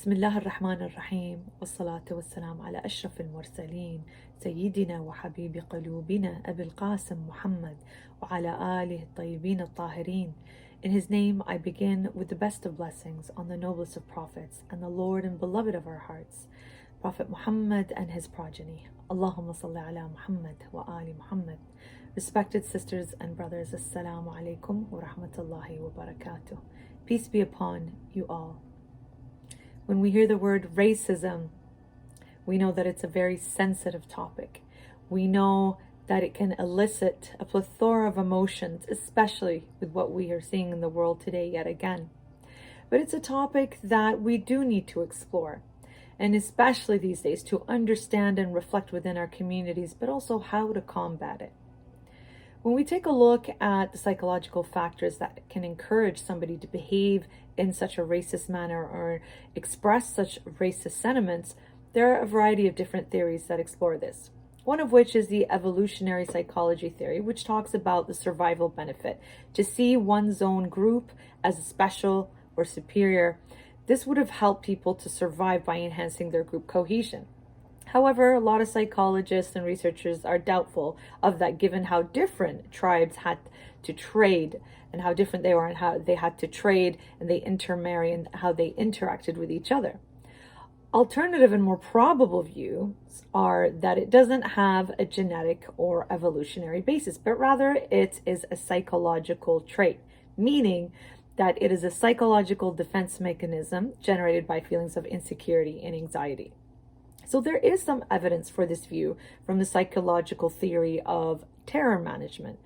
بسم الله الرحمن الرحيم والصلاة والسلام على أشرف المرسلين سيدنا وحبيب قلوبنا أبي القاسم محمد وعلى آله الطيبين الطاهرين. In his name I begin with the best of blessings on the noblest of prophets and the Lord and beloved of our hearts, Prophet Muhammad and his progeny. Allahumma salli ala Muhammad wa ali Muhammad. Respected sisters and brothers, Assalamu alaikum wa rahmatullahi wa barakatuh. Peace be upon you all. When we hear the word racism, we know that it's a very sensitive topic. We know that it can elicit a plethora of emotions, especially with what we are seeing in the world today yet again. But it's a topic that we do need to explore, and especially these days to understand and reflect within our communities, but also how to combat it. When we take a look at the psychological factors that can encourage somebody to behave in such a racist manner or express such racist sentiments, there are a variety of different theories that explore this. One of which is the evolutionary psychology theory, which talks about the survival benefit. To see one's own group as special or superior, this would have helped people to survive by enhancing their group cohesion. However, a lot of psychologists and researchers are doubtful of that, given how different tribes had to trade and how different they were and how they had to trade and they intermarry and how they interacted with each other. Alternative and more probable views are that it doesn't have a genetic or evolutionary basis, but rather it is a psychological trait, meaning that it is a psychological defense mechanism generated by feelings of insecurity and anxiety. So there is some evidence for this view from the psychological theory of terror management.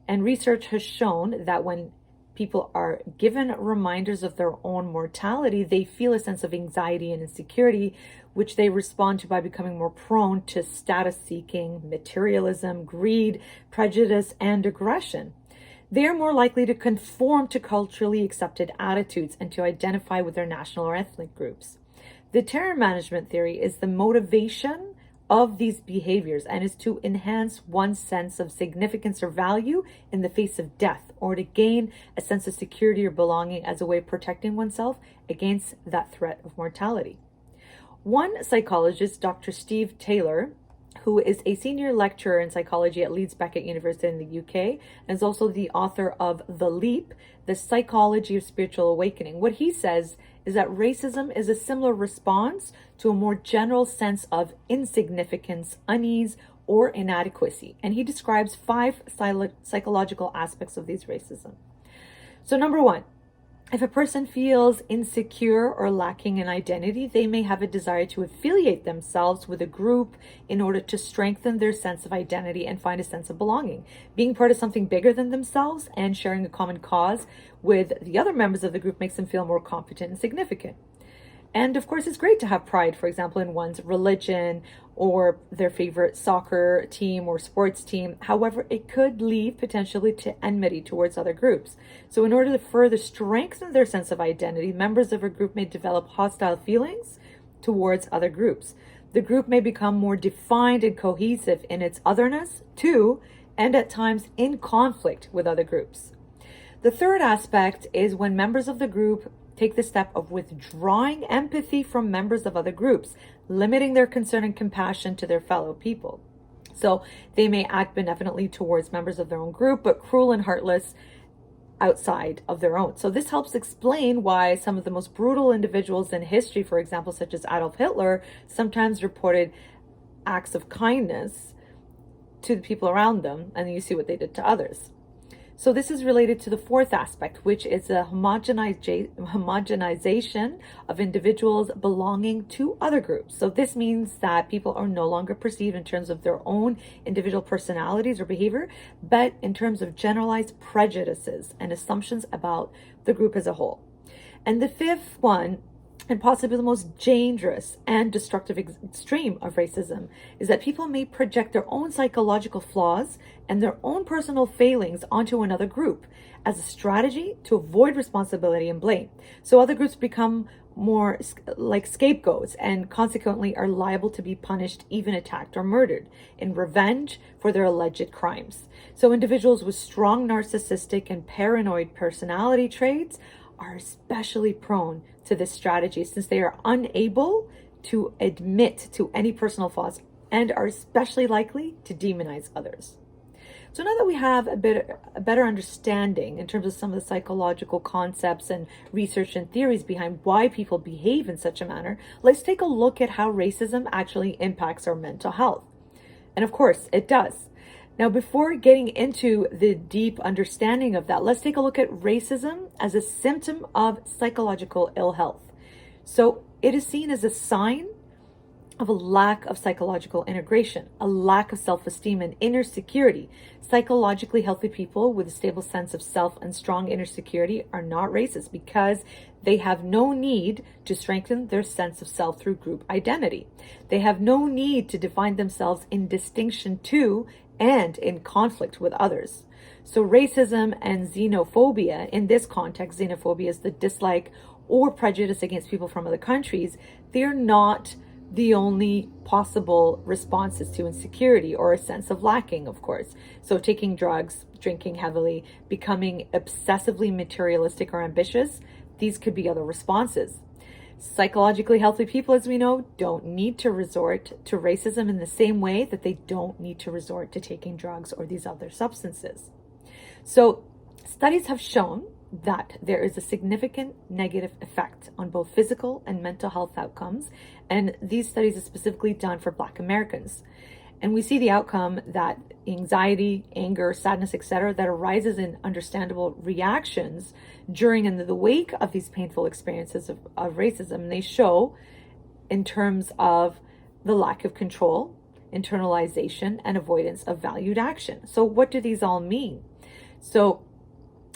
And research has shown that when people are given reminders of their own mortality, they feel a sense of anxiety and insecurity, which they respond to by becoming more prone to status seeking, materialism, greed, prejudice, and aggression. They are more likely to conform to culturally accepted attitudes and to identify with their national or ethnic groups. The terror management theory is the motivation of these behaviors and is to enhance one's sense of significance or value in the face of death, or to gain a sense of security or belonging as a way of protecting oneself against that threat of mortality. One psychologist, Dr. Steve Taylor, who is a senior lecturer in psychology at Leeds Beckett University in the UK, and is also the author of The Leap, The Psychology of Spiritual Awakening. What he says is that racism is a similar response to a more general sense of insignificance, unease, or inadequacy. And he describes 5 psychological aspects of these racism. So number 1, if a person feels insecure or lacking in identity, they may have a desire to affiliate themselves with a group in order to strengthen their sense of identity and find a sense of belonging. Being part of something bigger than themselves and sharing a common cause with the other members of the group makes them feel more competent and significant. And of course, it's great to have pride, for example, in one's religion or their favorite soccer team or sports team. However, it could lead potentially to enmity towards other groups. So in order to further strengthen their sense of identity, members of a group may develop hostile feelings towards other groups. The group may become more defined and cohesive in its otherness too, and at times in conflict with other groups. The third aspect is when members of the group take the step of withdrawing empathy from members of other groups, limiting their concern and compassion to their fellow people. So they may act benevolently towards members of their own group, but cruel and heartless outside of their own. So this helps explain why some of the most brutal individuals in history, for example, such as Adolf Hitler, sometimes reported acts of kindness to the people around them, and then you see what they did to others. So this is related to the fourth aspect, which is a homogenization of individuals belonging to other groups. So this means that people are no longer perceived in terms of their own individual personalities or behavior, but in terms of generalized prejudices and assumptions about the group as a whole. And the fifth one, and possibly the most dangerous and destructive extreme of racism, is that people may project their own psychological flaws and their own personal failings onto another group as a strategy to avoid responsibility and blame. So other groups become more like scapegoats and consequently are liable to be punished, even attacked or murdered in revenge for their alleged crimes. So individuals with strong narcissistic and paranoid personality traits are especially prone to this strategy since they are unable to admit to any personal flaws and are especially likely to demonize others. So now that we have a better understanding in terms of some of the psychological concepts and research and theories behind why people behave in such a manner, let's take a look at how racism actually impacts our mental health. And of course, it does. Now, before getting into the deep understanding of that, let's take a look at racism as a symptom of psychological ill health. So it is seen as a sign of a lack of psychological integration, a lack of self-esteem and inner security. Psychologically healthy people with a stable sense of self and strong inner security are not racist because they have no need to strengthen their sense of self through group identity. They have no need to define themselves in distinction to and in conflict with others. So racism and xenophobia, in this context, xenophobia is the dislike or prejudice against people from other countries. They're not the only possible responses to insecurity or a sense of lacking, of course. So taking drugs, drinking heavily, becoming obsessively materialistic or ambitious, these could be other responses. Psychologically healthy people, as we know, don't need to resort to racism in the same way that they don't need to resort to taking drugs or these other substances. So studies have shown that there is a significant negative effect on both physical and mental health outcomes. And these studies are specifically done for Black Americans. And we see the outcome that anxiety, anger, sadness, etc., that arises in understandable reactions during and the wake of these painful experiences of racism. They show in terms of the lack of control, internalization, and avoidance of valued action. So what do these all mean? So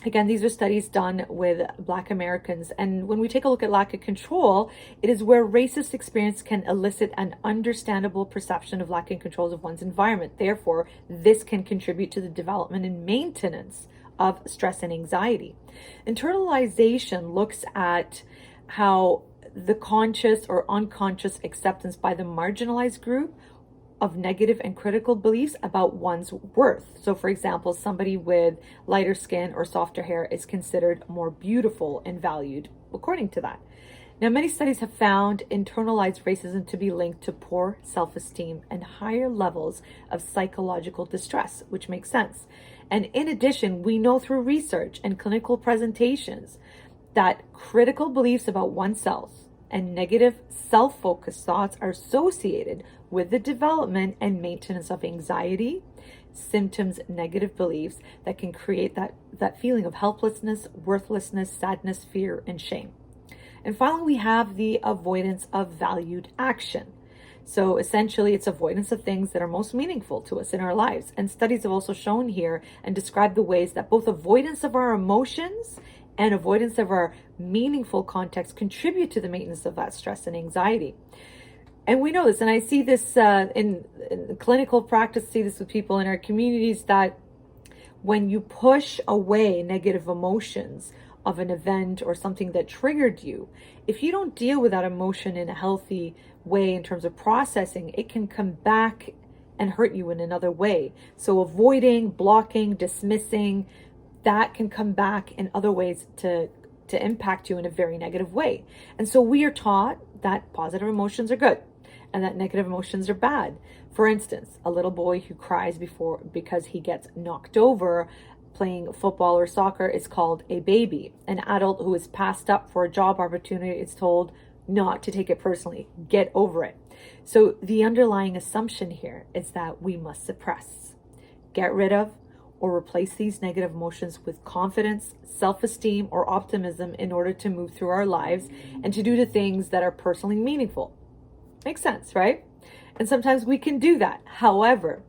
again, these are studies done with Black Americans. And when we take a look at lack of control, it is where racist experience can elicit an understandable perception of lacking control of one's environment. Therefore, this can contribute to the development and maintenance of stress and anxiety. Internalization looks at how the conscious or unconscious acceptance by the marginalized group of negative and critical beliefs about one's worth. So for example, somebody with lighter skin or softer hair is considered more beautiful and valued according to that. Now, many studies have found internalized racism to be linked to poor self-esteem and higher levels of psychological distress, which makes sense. And in addition, we know through research and clinical presentations that critical beliefs about oneself and negative self-focused thoughts are associated with the development and maintenance of anxiety, symptoms, negative beliefs that can create that feeling of helplessness, worthlessness, sadness, fear, and shame. And finally, we have the avoidance of valued action. So essentially, it's avoidance of things that are most meaningful to us in our lives. And studies have also shown here and described the ways that both avoidance of our emotions and avoidance of our meaningful context contribute to the maintenance of that stress and anxiety. And we know this, and I see this in clinical practice, see this with people in our communities, that when you push away negative emotions of an event or something that triggered you, if you don't deal with that emotion in a healthy way in terms of processing, it can come back and hurt you in another way. So avoiding, blocking, dismissing, that can come back in other ways to impact you in a very negative way. And so we are taught that positive emotions are good and that negative emotions are bad. For instance, a little boy who cries because he gets knocked over playing football or soccer is called a baby. An adult who is passed up for a job opportunity is told not to take it personally, get over it. So the underlying assumption here is that we must suppress, get rid of, or replace these negative emotions with confidence, self-esteem, or optimism in order to move through our lives and to do the things that are personally meaningful. Makes sense, right? And sometimes we can do that. However,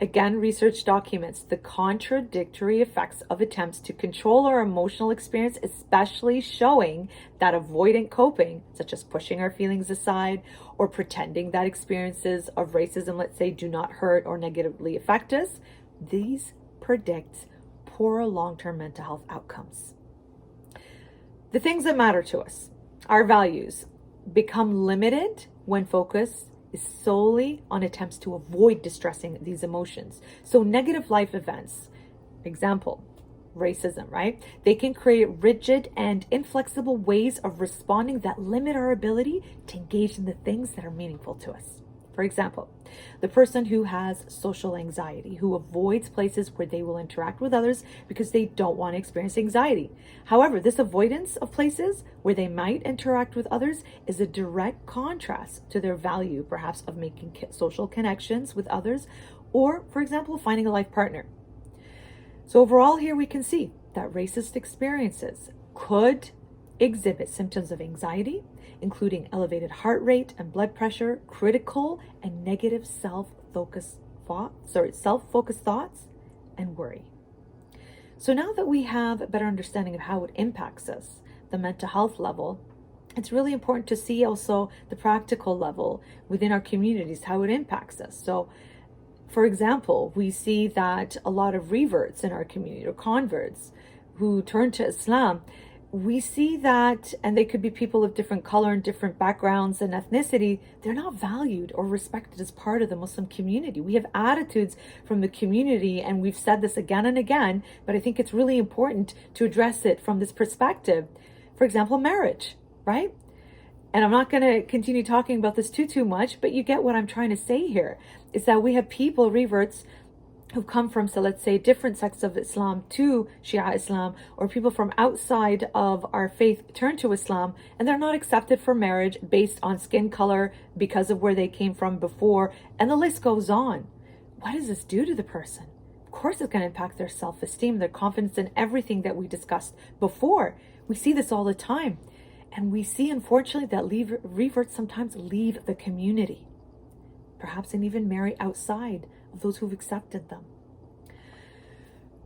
again, research documents the contradictory effects of attempts to control our emotional experience, especially showing that avoidant coping, such as pushing our feelings aside or pretending that experiences of racism, let's say, do not hurt or negatively affect us, these predict poorer long-term mental health outcomes. The things that matter to us, our values, become limited when focus is solely on attempts to avoid distressing these emotions. So negative life events, example, racism, right? They can create rigid and inflexible ways of responding that limit our ability to engage in the things that are meaningful to us. For example, the person who has social anxiety, who avoids places where they will interact with others because they don't want to experience anxiety. However, this avoidance of places where they might interact with others is a direct contrast to their value, perhaps, of making social connections with others, or, for example, finding a life partner. So overall, here we can see that racist experiences could exhibit symptoms of anxiety, including elevated heart rate and blood pressure, critical and negative self-focused thoughts, and worry. So now that we have a better understanding of how it impacts us, the mental health level, it's really important to see also the practical level within our communities, how it impacts us. So, for example, we see that a lot of reverts in our community, or converts who turn to Islam, we see that, and they could be people of different color and different backgrounds and ethnicity, they're not valued or respected as part of the Muslim community. We have attitudes from the community, and we've said this again and again, but I think it's really important to address it from this perspective. For example, marriage, right? And I'm not going to continue talking about this too much, but you get what I'm trying to say here, is that we have people, reverts, who come from, so let's say, different sects of Islam to Shia Islam, or people from outside of our faith turn to Islam, and they're not accepted for marriage based on skin color because of where they came from before, and the list goes on. What does this do to the person? Of course it's going to impact their self-esteem, their confidence, and everything that we discussed before. We see this all the time. And we see, unfortunately, that reverts sometimes leave the community, perhaps, and even marry outside of those who've accepted them.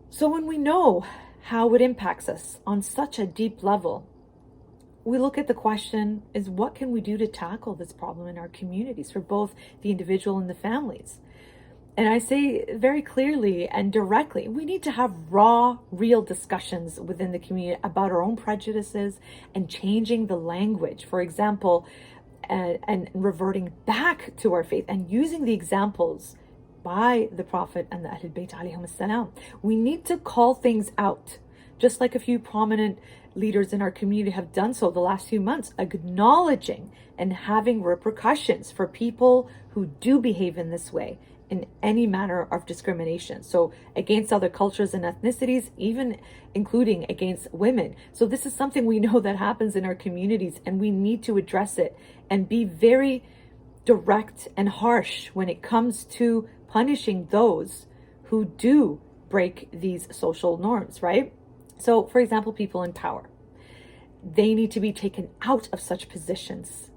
So when we know how it impacts us on such a deep level, we look at the question is, what can we do to tackle this problem in our communities for both the individual and the families? And I say very clearly and directly, we need to have raw, real discussions within the community about our own prejudices and changing the language. For example, and reverting back to our faith and using the examples by the Prophet and the Ahlul Bayt alayhim as-salam. We need to call things out, just like a few prominent leaders in our community have done so the last few months, acknowledging and having repercussions for people who do behave in this way, in any manner of discrimination. So against other cultures and ethnicities, even including against women. So this is something we know that happens in our communities, and we need to address it and be very direct and harsh when it comes to punishing those who do break these social norms, right? So, for example, people in power, they need to be taken out of such positions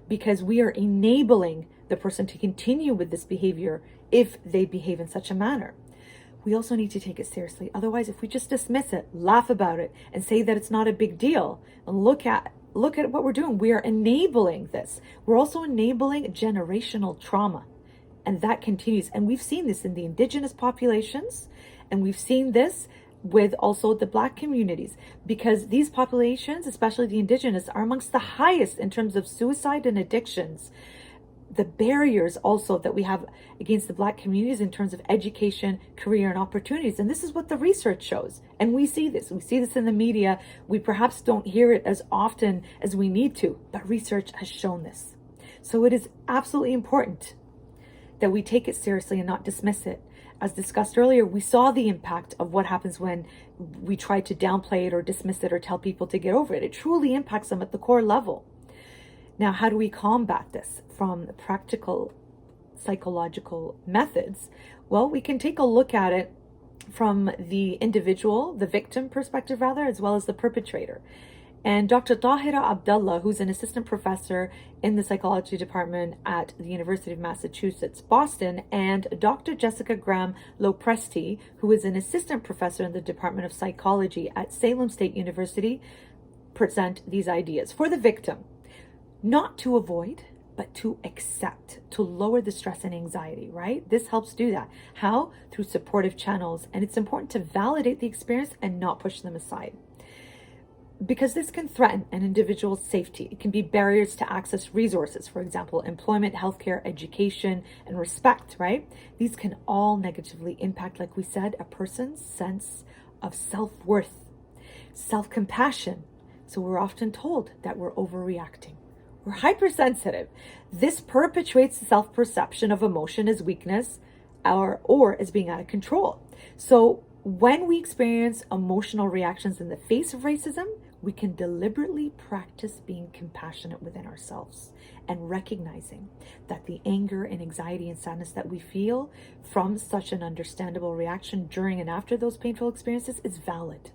because we are enabling the person to continue with this behavior if they behave in such a manner. We also need to take it seriously. Otherwise, if we just dismiss it, laugh about it, and say that it's not a big deal, and look at what we're doing, we are enabling this. We're also enabling generational trauma. And that continues. And we've seen this in the indigenous populations, and we've seen this with also the Black communities, because these populations, especially the indigenous, are amongst the highest in terms of suicide and addictions. The barriers also that we have against the Black communities in terms of education, career, and opportunities. And this is what the research shows. And we see this. We see this in the media. We perhaps don't hear it as often as we need to, but research has shown this. So it is absolutely important that we take it seriously and not dismiss it. As discussed earlier, we saw the impact of what happens when we try to downplay it or dismiss it or tell people to get over it. It truly impacts them at the core level. Now, how do we combat this from practical psychological methods? Well, we can take a look at it from the individual, the victim perspective rather, as well as the perpetrator. And Dr. Tahira Abdullah, who's an assistant professor in the psychology department at the University of Massachusetts, Boston, and Dr. Jessica Graham Lopresti, who is an assistant professor in the Department of Psychology at Salem State University, present these ideas. For the victim, not to avoid, but to accept, to lower the stress and anxiety, right? This helps do that. How? Through supportive channels. And it's important to validate the experience and not push them aside, because this can threaten an individual's safety. It can be barriers to access resources, for example, employment, healthcare, education, and respect, right? These can all negatively impact, like we said, a person's sense of self-worth, self-compassion. So we're often told that we're overreacting. We're hypersensitive. This perpetuates the self-perception of emotion as weakness or as being out of control. So when we experience emotional reactions in the face of racism, we can deliberately practice being compassionate within ourselves and recognizing that the anger and anxiety and sadness that we feel from such an understandable reaction during and after those painful experiences is valid.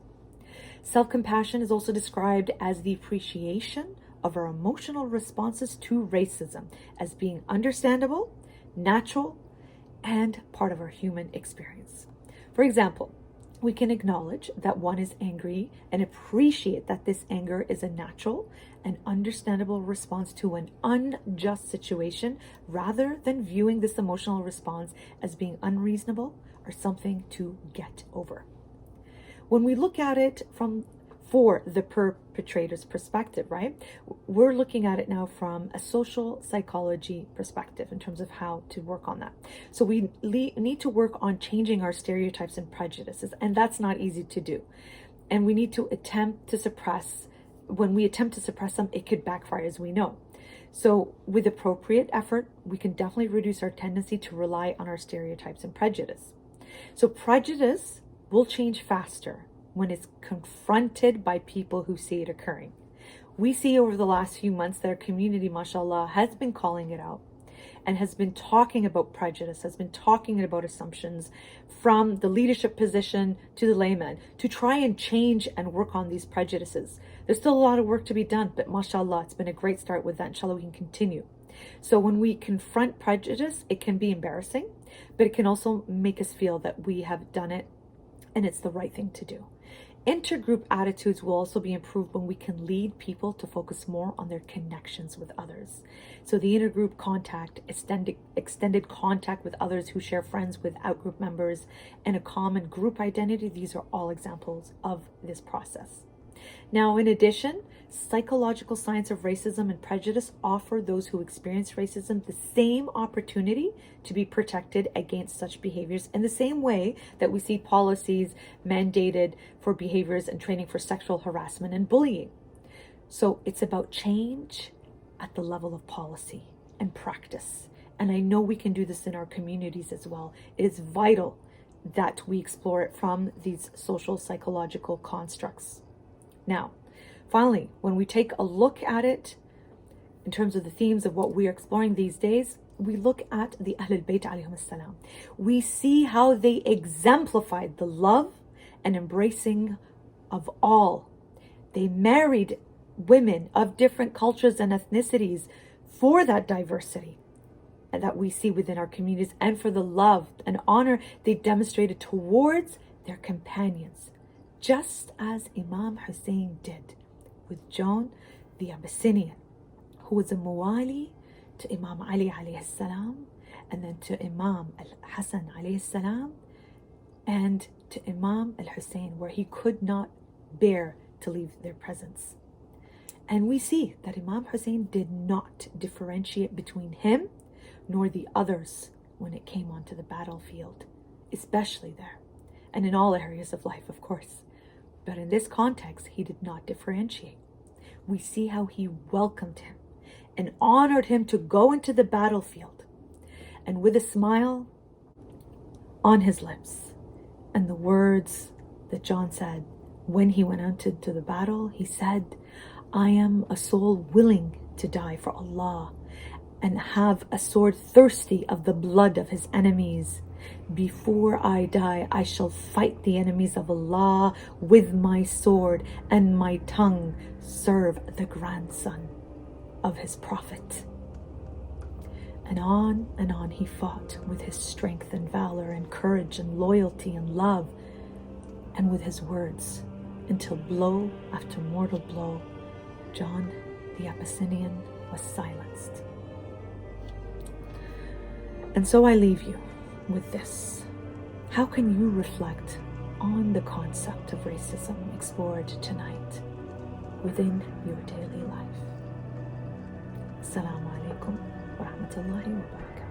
Self-compassion is also described as the appreciation of our emotional responses to racism as being understandable, natural, and part of our human experience. For example, we can acknowledge that one is angry and appreciate that this anger is a natural and understandable response to an unjust situation, rather than viewing this emotional response as being unreasonable or something to get over. When we look at it for the perpetrator's perspective, right? We're looking at it now from a social psychology perspective in terms of how to work on that. So we need to work on changing our stereotypes and prejudices, and that's not easy to do. And we need to attempt to suppress, when we attempt to suppress them, it could backfire, as we know. So with appropriate effort, we can definitely reduce our tendency to rely on our stereotypes and prejudice. So prejudice will change faster when it's confronted by people who see it occurring. We see over the last few months that our community, mashallah, has been calling it out and has been talking about prejudice, has been talking about assumptions from the leadership position to the layman to try and change and work on these prejudices. There's still a lot of work to be done, but mashallah, it's been a great start with that. Inshallah, we can continue. So when we confront prejudice, it can be embarrassing, but it can also make us feel that we have done it and it's the right thing to do. Intergroup attitudes will also be improved when we can lead people to focus more on their connections with others. So the intergroup contact, extended contact with others who share friends with outgroup members and a common group identity, these are all examples of this process. Now, in addition, psychological science of racism and prejudice offer those who experience racism the same opportunity to be protected against such behaviors in the same way that we see policies mandated for behaviors and training for sexual harassment and bullying. So it's about change at the level of policy and practice. And I know we can do this in our communities as well. It is vital that we explore it from these social psychological constructs. Now, finally, when we take a look at it in terms of the themes of what we are exploring these days, we look at the Ahlul Bayt alayhim salam. We see how they exemplified the love and embracing of all. They married women of different cultures and ethnicities for that diversity that we see within our communities and for the love and honor they demonstrated towards their companions, just as Imam Hussain did with John the Abyssinian, who was a muwali to Imam Ali alayhi salam, and then to Imam al-Hassan alayhi salam, and to Imam al-Hussain, where he could not bear to leave their presence. And we see that Imam Hussain did not differentiate between him nor the others when it came onto the battlefield, especially there, and in all areas of life, of course. But in this context, he did not differentiate. We see how he welcomed him and honored him to go into the battlefield, and with a smile on his lips and the words that John said when he went out into the battle, he said, "I am a soul willing to die for Allah and have a sword thirsty of the blood of his enemies. Before I die, I shall fight the enemies of Allah with my sword, and my tongue serve the grandson of his prophet." And on he fought with his strength and valor and courage and loyalty and love, and with his words, until blow after mortal blow, John the Abyssinian was silenced. And so I leave you with this. How can you reflect on the concept of racism explored tonight within your daily life? Assalamu alaikum wa rahmatullahi wa barakatuh.